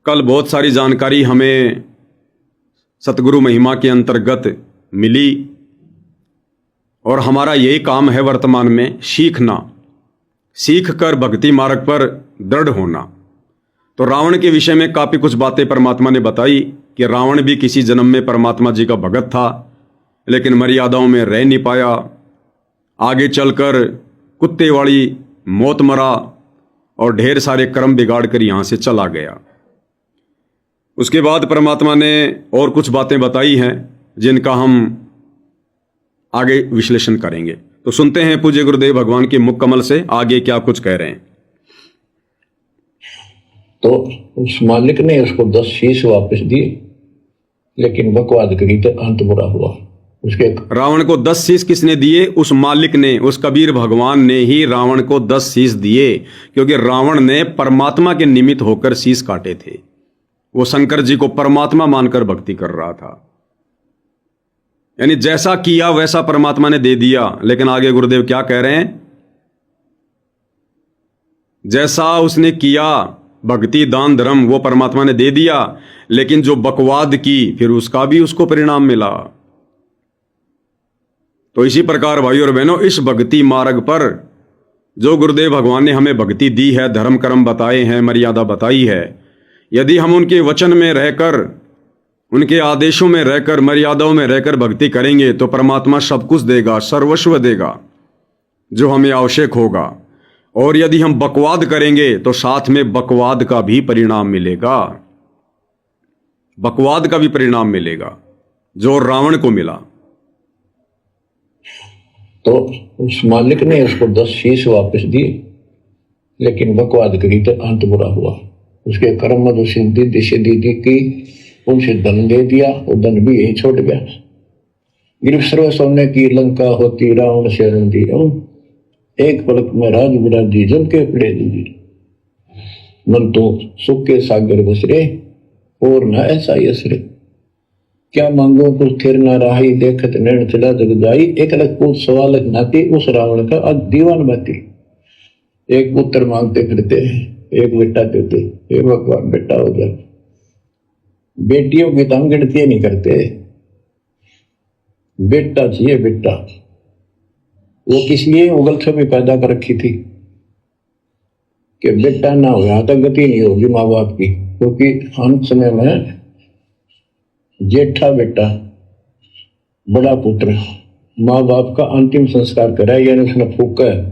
कल बहुत सारी जानकारी हमें सतगुरु महिमा के अंतर्गत मिली और हमारा यही काम है वर्तमान में सीखना, सीख कर भक्ति मार्ग पर दृढ़ होना। तो रावण के विषय में काफ़ी कुछ बातें परमात्मा ने बताई कि रावण भी किसी जन्म में परमात्मा जी का भगत था, लेकिन मर्यादाओं में रह नहीं पाया। आगे चलकर कुत्ते वाली मौत मरा और ढेर सारे कर्म बिगाड़ कर यहाँ से चला गया। उसके बाद परमात्मा ने और कुछ बातें बताई हैं जिनका हम आगे विश्लेषण करेंगे। तो सुनते हैं पूज्य गुरुदेव भगवान के मुख कमल से आगे क्या कुछ कह रहे हैं। तो उस मालिक ने उसको 10 शीश वापस दिए, लेकिन बकवाद करी तो अंत बुरा हुआ। उसके रावण को 10 शीश किसने दिए? उस मालिक ने, उस कबीर भगवान ने ही रावण को 10 शीश दिए, क्योंकि रावण ने परमात्मा के निमित्त होकर शीश काटे थे। वो शंकर जी को परमात्मा मानकर भक्ति कर रहा था, यानी जैसा किया वैसा परमात्मा ने दे दिया। लेकिन आगे गुरुदेव क्या कह रहे हैं? जैसा उसने किया भक्ति दान धर्म वो परमात्मा ने दे दिया, लेकिन जो बकवाद की फिर उसका भी उसको परिणाम मिला। तो इसी प्रकार भाइयों और बहनों, इस भक्ति मार्ग पर जो गुरुदेव भगवान ने हमें भक्ति दी है, धर्म कर्म बताए हैं, मर्यादा बताई है, यदि हम उनके वचन में रहकर, उनके आदेशों में रहकर, मर्यादाओं में रहकर भक्ति करेंगे तो परमात्मा सब कुछ देगा, सर्वस्व देगा जो हमें आवश्यक होगा। और यदि हम बकवाद करेंगे तो साथ में बकवाद का भी परिणाम मिलेगा, बकवाद का भी परिणाम मिलेगा जो रावण को मिला। तो उस मालिक ने उसको 10 शीश वापस दिए, लेकिन बकवाद करी तो अंत बुरा हुआ। उसके कर्म में जो सिद्धि सिद्धि की, उनसे धन दे दिया, वो धन भी यही छोड़ गया। गिरफ सर्व सोने की लंका होती, रावण से रंदी एक पलक में राज विराजी जम के पड़े दी। मन तो सुख के सागर बसरे और न ऐसा यसरे। क्या मांगो कुछ थिर न राही, देखत नैन चला जग जाई। एक अलग पूछ सवाल नाती, उस रावण का आज दीवान बाती। एक पुत्र मांगते फिरते, एक बेटा देते, हे भगवान बेटा हो जाए। बेटियों की तो हम गिनती नहीं करते, बेटा चाहिए बेटा। वो किस लिए उगलछपी पैदा कर रखी थी कि बेटा ना हो तो गति नहीं होगी माँ बाप की। क्योंकि अंत समय में जेठा बेटा, बड़ा पुत्र माँ बाप का अंतिम संस्कार कराए, यानी उसने फूका है,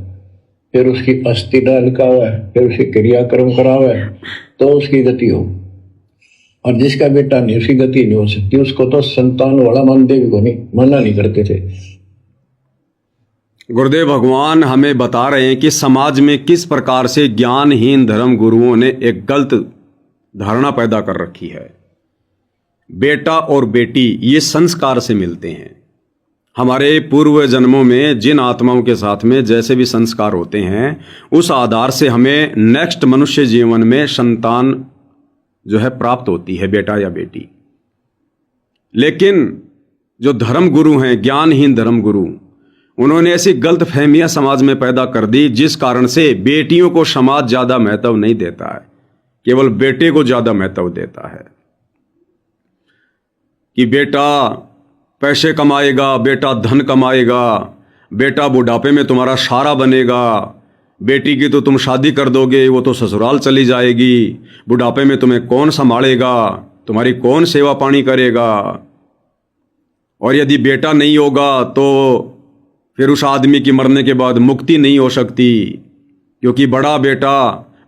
फिर उसकी अस्थि डाल का हुआ है, फिर उसकी क्रियाक्रम करा हुआ है, तो उसकी गति हो। और जिसका बेटा नहीं, उसकी गति नहीं हो सकती। उसको तो संतान वाला मानते भी को नहीं, मना नहीं करते थे। गुरुदेव भगवान हमें बता रहे हैं कि समाज में किस प्रकार से ज्ञानहीन धर्म गुरुओं ने एक गलत धारणा पैदा कर रखी है। बेटा और बेटी ये संस्कार से मिलते हैं। हमारे पूर्व जन्मों में जिन आत्माओं के साथ में जैसे भी संस्कार होते हैं, उस आधार से हमें नेक्स्ट मनुष्य जीवन में संतान जो है प्राप्त होती है, बेटा या बेटी। लेकिन जो धर्म गुरु हैं, ज्ञानहीन धर्म गुरु, उन्होंने ऐसी गलत फहमियां समाज में पैदा कर दी जिस कारण से बेटियों को समाज ज्यादा महत्व नहीं देता है, केवल बेटे को ज्यादा महत्व देता है। कि बेटा पैसे कमाएगा, बेटा धन कमाएगा, बेटा बुढ़ापे में तुम्हारा सहारा बनेगा, बेटी की तो तुम शादी कर दोगे, वो तो ससुराल चली जाएगी, बुढ़ापे में तुम्हें कौन संभालेगा, तुम्हारी कौन सेवा पानी करेगा। और यदि बेटा नहीं होगा तो फिर उस आदमी की मरने के बाद मुक्ति नहीं हो सकती, क्योंकि बड़ा बेटा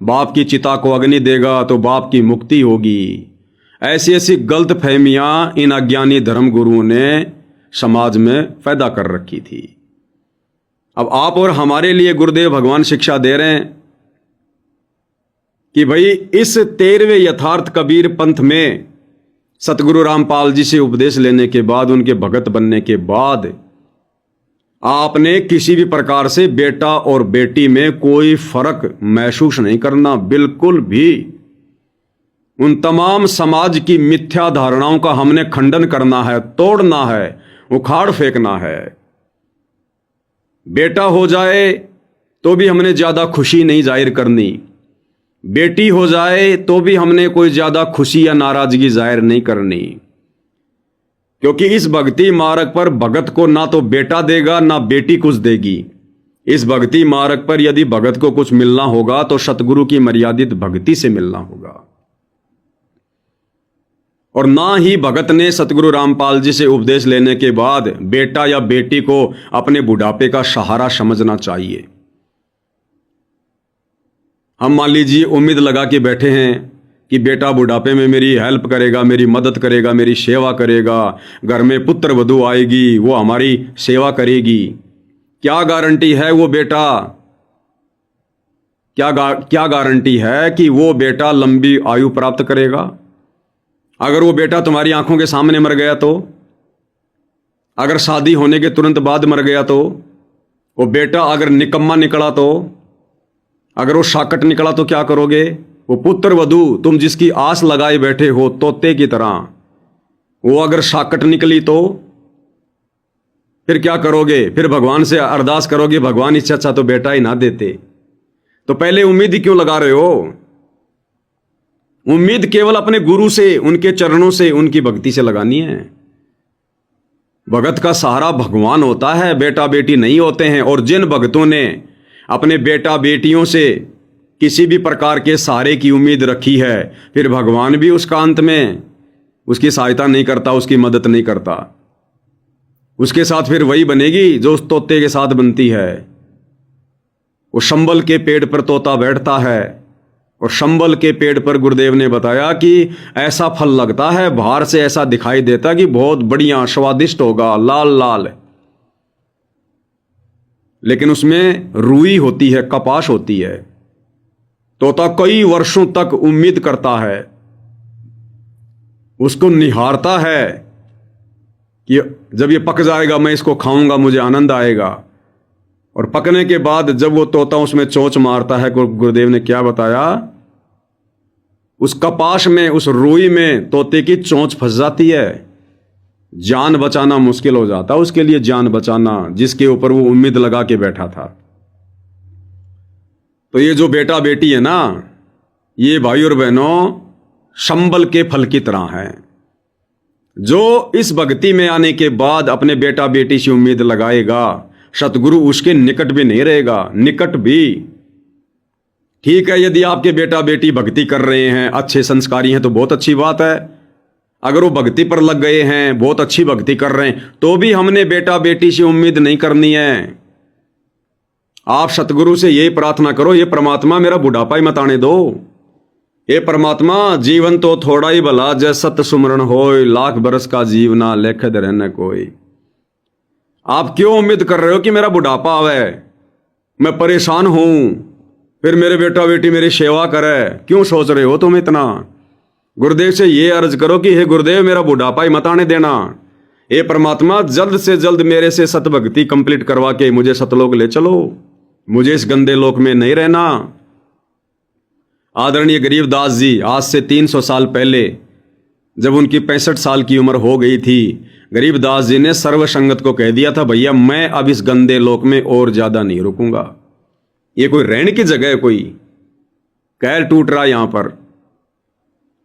बाप की चिता को अग्नि देगा तो बाप की मुक्ति होगी। ऐसी ऐसी गलत फहमियां इन अज्ञानी धर्म गुरुओं ने समाज में पैदा कर रखी थी। अब आप और हमारे लिए गुरुदेव भगवान शिक्षा दे रहे हैं कि भाई इस 13वें यथार्थ कबीर पंथ में सतगुरु रामपाल जी से उपदेश लेने के बाद, उनके भगत बनने के बाद, आपने किसी भी प्रकार से बेटा और बेटी में कोई फर्क महसूस नहीं करना, बिल्कुल भी। उन तमाम समाज की मिथ्या धारणाओं का हमने खंडन करना है, तोड़ना है, उखाड़ फेंकना है। बेटा हो जाए तो भी हमने ज्यादा खुशी नहीं जाहिर करनी, बेटी हो जाए तो भी हमने कोई ज्यादा खुशी या नाराजगी जाहिर नहीं करनी, क्योंकि इस भक्ति मार्ग पर भगत को ना तो बेटा देगा ना बेटी कुछ देगी। इस भक्ति मार्ग पर यदि भगत को कुछ मिलना होगा तो सतगुरु की मर्यादित भक्ति से मिलना होगा। और ना ही भगत ने सतगुरु रामपाल जी से उपदेश लेने के बाद बेटा या बेटी को अपने बुढ़ापे का सहारा समझना चाहिए। हम मान लीजिए उम्मीद लगा के बैठे हैं कि बेटा बुढ़ापे में मेरी हेल्प करेगा, मेरी मदद करेगा, मेरी सेवा करेगा, घर में पुत्र वधू आएगी, वो हमारी सेवा करेगी। क्या गारंटी है वो बेटा, क्या गारंटी है कि वो बेटा लंबी आयु प्राप्त करेगा? अगर वो बेटा तुम्हारी आंखों के सामने मर गया तो, अगर शादी होने के तुरंत बाद मर गया तो, वो बेटा अगर निकम्मा निकला तो, अगर वो शाकट निकला तो क्या करोगे? वो पुत्र वधू तुम जिसकी आस लगाए बैठे हो तोते की तरह, वो अगर शाकट निकली तो फिर क्या करोगे? फिर भगवान से अरदास करोगे, भगवान इससे अच्छा तो बेटा ही ना देते। तो पहले उम्मीद ही क्यों लगा रहे हो? उम्मीद केवल अपने गुरु से, उनके चरणों से, उनकी भक्ति से लगानी है। भगत का सहारा भगवान होता है, बेटा बेटी नहीं होते हैं। और जिन भक्तों ने अपने बेटा बेटियों से किसी भी प्रकार के सहारे की उम्मीद रखी है, फिर भगवान भी उसका अंत में उसकी सहायता नहीं करता, उसकी मदद नहीं करता। उसके साथ फिर वही बनेगी जो उस तोते के साथ बनती है। वो शंबल के पेड़ पर तोता बैठता है, और शंबल के पेड़ पर गुरुदेव ने बताया कि ऐसा फल लगता है, बाहर से ऐसा दिखाई देता कि बहुत बढ़िया स्वादिष्ट होगा, लाल लाल, लेकिन उसमें रुई होती है, कपास होती है। तोता कई वर्षों तक उम्मीद करता है, उसको निहारता है कि जब ये पक जाएगा मैं इसको खाऊंगा, मुझे आनंद आएगा। और पकने के बाद जब वो तोता उसमें चोंच मारता है, गुरुदेव ने क्या बताया? उस कपास में, उस रुई में तोते की चोंच फंस जाती है। जान बचाना मुश्किल हो जाता उसके लिए, जान बचाना जिसके ऊपर वो उम्मीद लगा के बैठा था। तो ये जो बेटा बेटी है ना, ये भाई और बहनों शंबल के फल की तरह है। जो इस भक्ति में आने के बाद अपने बेटा बेटी से उम्मीद लगाएगा, सतगुरु उसके निकट भी नहीं रहेगा, निकट भी। ठीक है, यदि आपके बेटा बेटी भक्ति कर रहे हैं, अच्छे संस्कारी हैं, तो बहुत अच्छी बात है। अगर वो भक्ति पर लग गए हैं, बहुत अच्छी भक्ति कर रहे हैं, तो भी हमने बेटा बेटी से उम्मीद नहीं करनी है। आप सतगुरु से यही प्रार्थना करो, ये परमात्मा मेरा बुढ़ापा ही मत आने दो। ये परमात्मा जीवन तो थोड़ा ही भला, जय सत सुमरण होय, लाख बरस का जीवना लेखद रहने कोई। आप क्यों उम्मीद कर रहे हो कि मेरा बुढ़ापा आवे, मैं परेशान हूं, फिर मेरे बेटा बेटी मेरी सेवा करे? क्यों सोच रहे हो तुम इतना? गुरुदेव से ये अर्ज करो कि हे गुरुदेव मेरा बुढ़ापा ही मत आने देना। हे परमात्मा जल्द से जल्द मेरे से सतभक्ति कंप्लीट करवा के मुझे सतलोक ले चलो, मुझे इस गंदे लोक में नहीं रहना। आदरणीय गरीबदास जी आज से 300 साल पहले जब उनकी 65 साल की उम्र हो गई थी, गरीबदास जी ने सर्व संगत को कह दिया था, भैया मैं अब इस गंदे लोक में और ज्यादा नहीं रुकूंगा। ये कोई रहने की जगह है? कोई कैर टूट रहा यहां पर।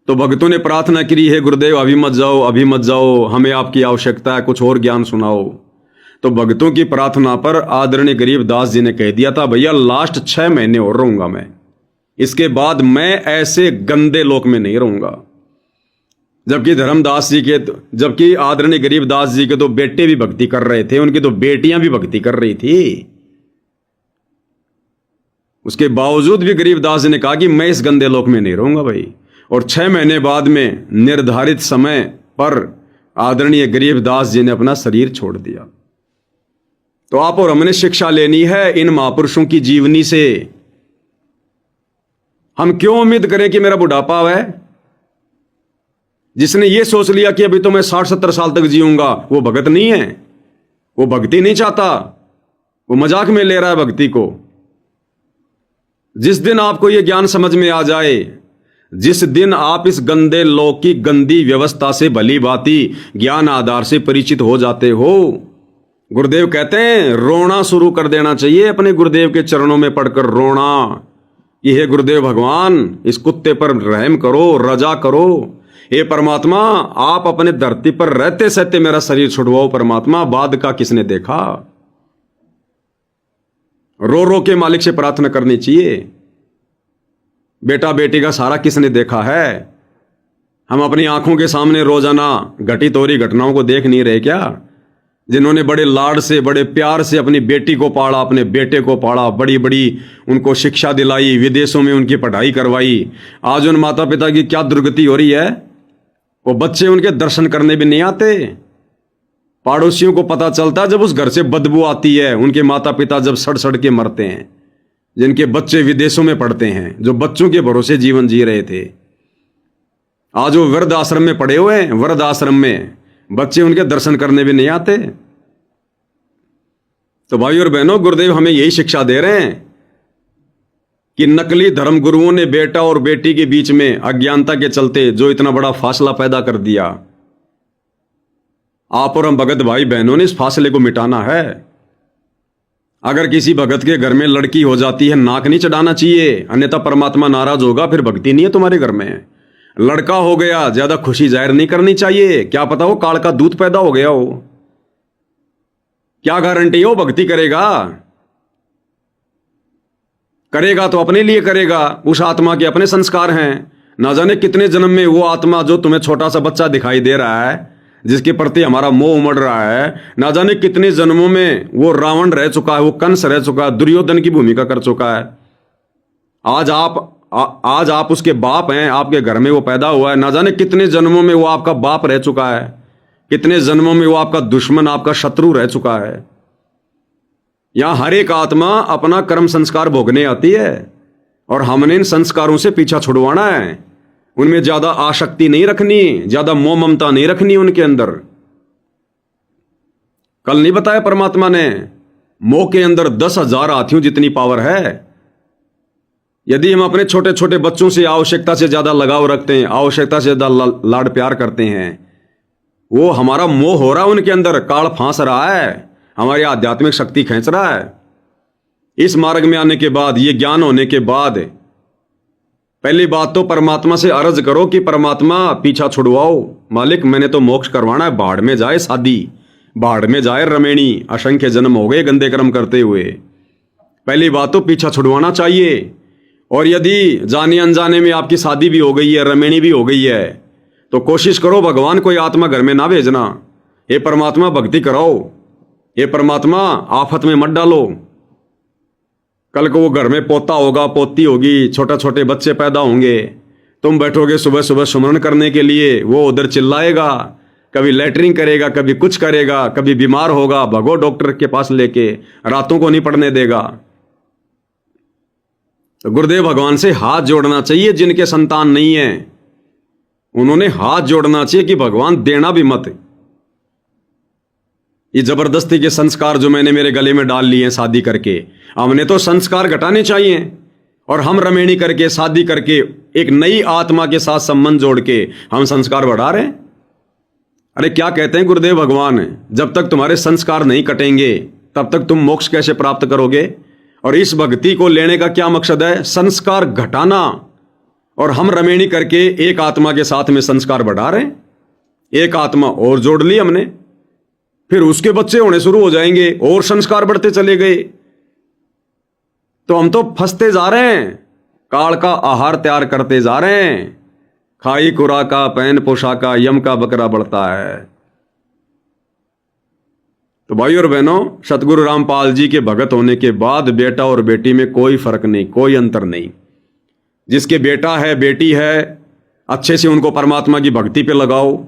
तो भक्तों ने प्रार्थना की है, गुरुदेव अभी मत जाओ, अभी मत जाओ, हमें आपकी आवश्यकता है, कुछ और ज्ञान सुनाओ। तो भक्तों की प्रार्थना पर आदरणीय गरीबदास जी ने कह दिया था, भैया लास्ट 6 महीने और रहूंगा मैं, इसके बाद मैं ऐसे गंदे लोक में नहीं रहूंगा। जबकि धर्मदास जी के, जबकि आदरणीय गरीबदास जी के तो बेटे भी भक्ति कर रहे थे, उनकी तो बेटियां भी भक्ति कर रही थी। उसके बावजूद भी गरीबदास जी ने कहा कि मैं इस गंदे लोक में नहीं रहूंगा भाई। और 6 महीने बाद में निर्धारित समय पर आदरणीय गरीबदास जी ने अपना शरीर छोड़ दिया। तो आप और हमने शिक्षा लेनी है इन महापुरुषों की जीवनी से। हम क्यों उम्मीद करें कि मेरा बुढ़ापा आवे? जिसने ये सोच लिया कि अभी तो मैं 60-70 साल तक जीऊंगा, वो भगत नहीं है, वो भक्ति नहीं चाहता, वो मजाक में ले रहा है भक्ति को। जिस दिन आपको यह ज्ञान समझ में आ जाए, जिस दिन आप इस गंदे लोक की गंदी व्यवस्था से भली भांति ज्ञान आधार से परिचित हो जाते हो, गुरुदेव कहते हैं रोना शुरू कर देना चाहिए, अपने गुरुदेव के चरणों में पड़कर रोना। कि हे गुरुदेव भगवान, इस कुत्ते पर रहम करो, रजा करो। हे परमात्मा, आप अपने धरती पर रहते सहते मेरा शरीर छुड़वाओ परमात्मा, बाद का किसने देखा। रो रो के मालिक से प्रार्थना करनी चाहिए। बेटा बेटी का सारा किसने देखा है। हम अपनी आंखों के सामने रोजाना घटित हो रही घटनाओं को देख नहीं रहे क्या। जिन्होंने बड़े लाड से, बड़े प्यार से अपनी बेटी को पाला, अपने बेटे को पाला, बड़ी बड़ी उनको शिक्षा दिलाई, विदेशों में उनकी पढ़ाई करवाई, आज उन माता पिता की क्या दुर्गति हो रही है। वो बच्चे उनके दर्शन करने भी नहीं आते। पड़ोसियों को पता चलता जब उस घर से बदबू आती है, उनके माता पिता जब सड़ सड़ के मरते हैं, जिनके बच्चे विदेशों में पढ़ते हैं, जो बच्चों के भरोसे जीवन जी रहे थे, आज वो वृद्ध आश्रम में पड़े हुए हैं। वृद्ध आश्रम में बच्चे उनके दर्शन करने भी नहीं आते। तो भाई और बहनों, गुरुदेव हमें यही शिक्षा दे रहे हैं कि नकली धर्म गुरुओं ने बेटा और बेटी के बीच में अज्ञानता के चलते जो इतना बड़ा फासला पैदा कर दिया, आप और हम भगत भाई बहनों ने इस फासले को मिटाना है। अगर किसी भगत के घर में लड़की हो जाती है, नाक नहीं चढ़ाना चाहिए, अन्यथा परमात्मा नाराज होगा, फिर भक्ति नहीं है तुम्हारे घर में। लड़का हो गया, ज्यादा खुशी जाहिर नहीं करनी चाहिए, क्या पता हो काल का दूध पैदा हो गया हो, क्या गारंटी हो भक्ति करेगा। करेगा तो अपने लिए करेगा, उस आत्मा के अपने संस्कार हैं। ना जाने कितने जन्म में वो आत्मा जो तुम्हें छोटा सा बच्चा दिखाई दे रहा है, जिसके प्रति हमारा मोह उमड़ रहा है, ना जाने कितने जन्मों में वो रावण रह चुका है, वो कंस रह चुका है, दुर्योधन की भूमिका कर चुका है। आज आप उसके बाप हैं, आपके घर में वो पैदा हुआ है। ना जाने कितने जन्मों में वो आपका बाप रह चुका है, कितने जन्मों में वो आपका दुश्मन, आपका शत्रु रह चुका है। यहां हर एक आत्मा अपना कर्म संस्कार भोगने आती है और हमने इन संस्कारों से पीछा छुड़वाना है। उनमें ज्यादा आसक्ति नहीं रखनी, ज्यादा मोह ममता नहीं रखनी उनके अंदर। कल नहीं बताया परमात्मा ने, मोह के अंदर 10,000 हाथियों जितनी पावर है। यदि हम अपने छोटे छोटे बच्चों से आवश्यकता से ज्यादा लगाव रखते हैं, आवश्यकता से ज्यादा लाड प्यार करते हैं, वो हमारा मोह हो रहा है उनके अंदर, काल फांस रहा है, हमारी आध्यात्मिक शक्ति खींच रहा है। इस मार्ग में आने के बाद, ये ज्ञान होने के बाद, पहली बात तो परमात्मा से अर्ज करो कि परमात्मा पीछा छुड़वाओ। मालिक मैंने तो मोक्ष करवाना है, बाढ़ में जाए शादी, बाढ़ में जाए रमेणी, असंख्य जन्म हो गए गंदे कर्म करते हुए। पहली बात तो पीछा छुड़वाना चाहिए। और यदि जाने अनजाने में आपकी शादी भी हो गई है, रमेणी भी हो गई है, तो कोशिश करो भगवान कोई आत्मा घर में ना भेजना। हे परमात्मा भक्ति कराओ, हे परमात्मा आफत में मत डालो। कल को वो घर में पोता होगा, पोती होगी, छोटे छोटे बच्चे पैदा होंगे, तुम बैठोगे सुबह सुबह सुमरन करने के लिए, वो उधर चिल्लाएगा, कभी लैटरिंग करेगा, कभी कुछ करेगा, कभी बीमार होगा, भगो डॉक्टर के पास लेके, रातों को नहीं पड़ने देगा। तो गुरुदेव भगवान से हाथ जोड़ना चाहिए। जिनके संतान नहीं है उन्होंने हाथ जोड़ना चाहिए कि भगवान देना भी मत। ये जबरदस्ती के संस्कार जो मैंने मेरे गले में डाल लिए हैं शादी करके, हमने तो संस्कार घटाने चाहिए। और हम रमेणी करके, शादी करके, एक नई आत्मा के साथ संबंध जोड़ के हम संस्कार बढ़ा रहे हैं। अरे क्या कहते हैं गुरुदेव भगवान, जब तक तुम्हारे संस्कार नहीं कटेंगे तब तक तुम मोक्ष कैसे प्राप्त करोगे। और इस भक्ति को लेने का क्या मकसद है, संस्कार घटाना। और हम रमेणी करके एक आत्मा के साथ में संस्कार बढ़ा रहे हैं। एक आत्मा और जोड़ ली हमने, फिर उसके बच्चे होने शुरू हो जाएंगे और संस्कार बढ़ते चले गए। तो हम तो फंसते जा रहे हैं, काल का आहार तैयार करते जा रहे हैं। खाई खुराका, पहन पोशाका, यम का बकरा बढ़ता है। तो भाई और बहनों, सतगुरु रामपाल जी के भगत होने के बाद बेटा और बेटी में कोई फर्क नहीं, कोई अंतर नहीं। जिसके बेटा है, बेटी है, अच्छे से उनको परमात्मा की भक्ति पे लगाओ।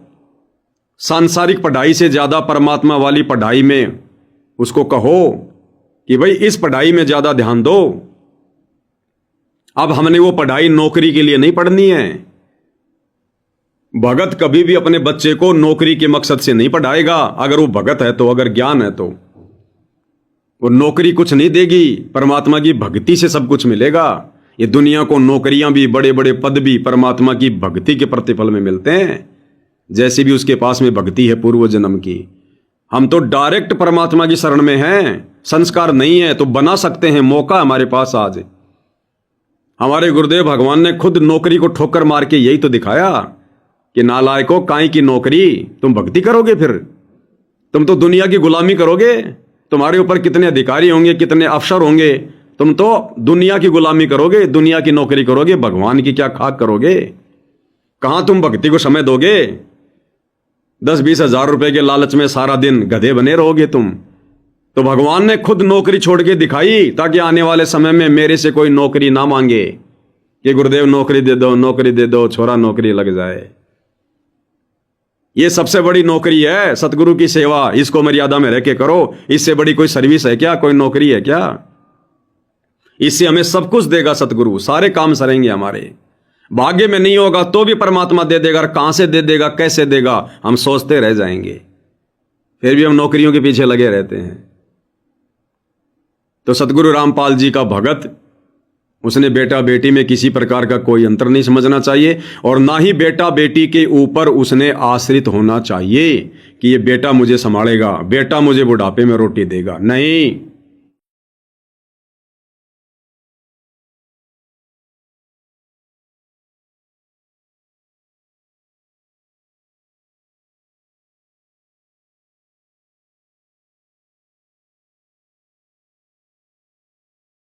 सांसारिक पढ़ाई से ज्यादा परमात्मा वाली पढ़ाई में उसको कहो कि भाई इस पढ़ाई में ज्यादा ध्यान दो। अब हमने वो पढ़ाई नौकरी के लिए नहीं पढ़नी है। भगत कभी भी अपने बच्चे को नौकरी के मकसद से नहीं पढ़ाएगा। अगर वो भगत है तो, अगर ज्ञान है तो वो नौकरी कुछ नहीं देगी, परमात्मा की भक्ति से सब कुछ मिलेगा। ये दुनिया को नौकरियां भी, बड़े बड़े पद भी परमात्मा की भक्ति के प्रतिफल में मिलते हैं, जैसी भी उसके पास में भक्ति है पूर्व जन्म की। हम तो डायरेक्ट परमात्मा की शरण में हैं। संस्कार नहीं है तो बना सकते हैं, मौका हमारे पास आज। हमारे गुरुदेव भगवान ने खुद नौकरी को ठोकर मार के यही तो दिखाया कि नालायकों, काई की नौकरी, तुम भक्ति करोगे, फिर तुम तो दुनिया की गुलामी करोगे। तुम्हारे ऊपर कितने अधिकारी होंगे, कितने अफसर होंगे, तुम तो दुनिया की गुलामी करोगे, दुनिया की नौकरी करोगे, भगवान की क्या खाक करोगे। कहां तुम भक्ति को समय दोगे। 10-20 हजार रुपए के लालच में सारा दिन गधे बने रहोगे तुम। तो भगवान ने खुद नौकरी छोड़ के दिखाई ताकि आने वाले समय में मेरे से कोई नौकरी ना मांगे कि गुरुदेव नौकरी दे दो, नौकरी दे दो, छोरा नौकरी लग जाए। ये सबसे बड़ी नौकरी है, सतगुरु की सेवा। इसको मर्यादा में रह के करो। इससे बड़ी कोई सर्विस है क्या, कोई नौकरी है क्या। इससे हमें सब कुछ देगा सतगुरु, सारे काम सरेंगे हमारे। भाग्य में नहीं होगा तो भी परमात्मा दे देगा, और कहां से दे देगा, कैसे देगा, हम सोचते रह जाएंगे। फिर भी हम नौकरियों के पीछे लगे रहते हैं। तो सतगुरु रामपाल जी का भगत, उसने बेटा बेटी में किसी प्रकार का कोई अंतर नहीं समझना चाहिए, और ना ही बेटा बेटी के ऊपर उसने आश्रित होना चाहिए कि ये बेटा मुझे संभालेगा, बेटा मुझे बुढ़ापे में रोटी देगा। नहीं,